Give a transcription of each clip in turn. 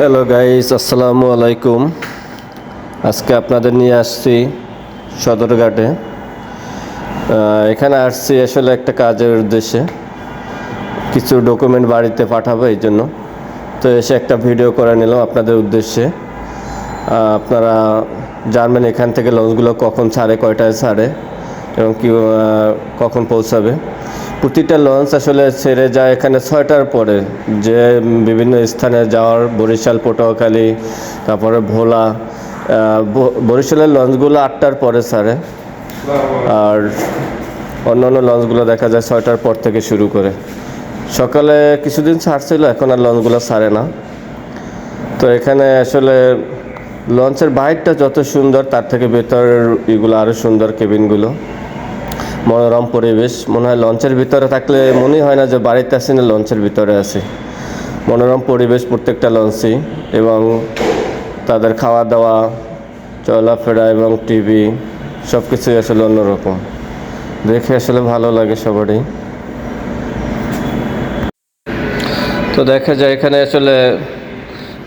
Hello guys, আসসালামু আলাইকুম। আজকে আপনাদের নিয়ে আসছি সদরঘাটে। এখানে আসছি আসলে একটা কাজের উদ্দেশ্যে, কিছু ডকুমেন্ট বাড়িতে পাঠাবো এই জন্য। তো এসে একটা ভিডিও করে নিলাম আপনাদের উদ্দেশ্যে। আপনারা জানবেন এখান থেকে লঞ্চগুলো কখন ছাড়ে, কয়টায় ছাড়ে এবং কখন পৌঁছাবে। প্রতিটা লঞ্চ আসলে ছেড়ে যায় এখানে 6টার পরে, যে বিভিন্ন স্থানে যাওয়ার, বরিশাল, পটুয়াখালী, তারপরে ভোলা। বরিশালের লঞ্চগুলো 8টার পরে ছাড়ে, আর অন্যান্য লঞ্চগুলো দেখা যায় 6টার পর থেকে শুরু করে। সকালে কিছুদিন ছাড়ছিল, এখন আর লঞ্চগুলো ছাড়ে না। তো এখানে আসলে লঞ্চের বাইরটা যত সুন্দর, তার থেকে ভেতরের এগুলো আরও সুন্দর। কেবিনগুলো মনোরম পরিবেশ, মনে হয় লঞ্চের ভিতরে থাকলে মনেই হয় না যে বাড়িতে আসি না, লঞ্চের ভিতরে আছি। মনোরম পরিবেশ প্রত্যেকটা লঞ্চই, এবং তাদের খাওয়া দাওয়া, চলাফেরা এবং টিভি সব কিছুই আসলে অন্যরকম, দেখে আসলে ভালো লাগে সবারই। তো দেখা যায় এখানে আসলে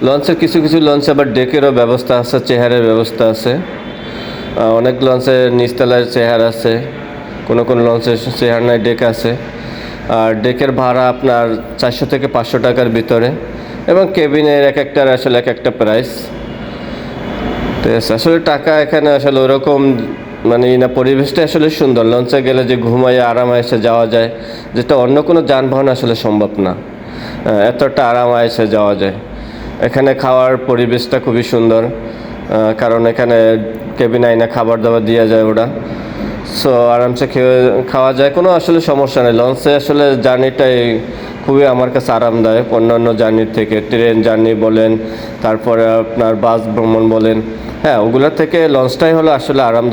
লঞ্চের কিছু কিছু লঞ্চে আবার ডেকেরও ব্যবস্থা আছে, চেহারের ব্যবস্থা আছে। অনেক লঞ্চে নিচতলায় চেহার আছে, কোনো কোনো লঞ্চে চেহার নাই, ডেক আছে। আর ডেকের ভাড়া আপনার 400 থেকে 500 টাকার ভিতরে, এবং কেবিনের এক একটার আসলে এক একটা প্রাইস। তো আসলে টাকা এখানে আসলে ওরকম মানে না, পরিবেশটা আসলে সুন্দর। লঞ্চে গেলে যে ঘুমায় আরাম এসে যাওয়া যায়, যেটা অন্য কোনো যানবাহন আসলে সম্ভব না। এতটা আরাম এসে যাওয়া যায়। এখানে খাওয়ার পরিবেশটা খুবই সুন্দর, কারণ এখানে কেবিন আইনা খাবার দাবার দিয়ে যায় ওরা। সো আরামসে খাওয়া যায়, কোনো আসলে সমস্যা নেই। লঞ্চে আসলে জার্নিটাই খুবই আমার কাছে আরামদায়ক অন্যান্য জার্নির থেকে। ট্রেন জার্নি বলেন, তারপরে আপনার বাস ভ্রমণ বলেন, হ্যাঁ, ওগুলোর থেকে লঞ্চটাই হলো আসলে আরামদায়ক।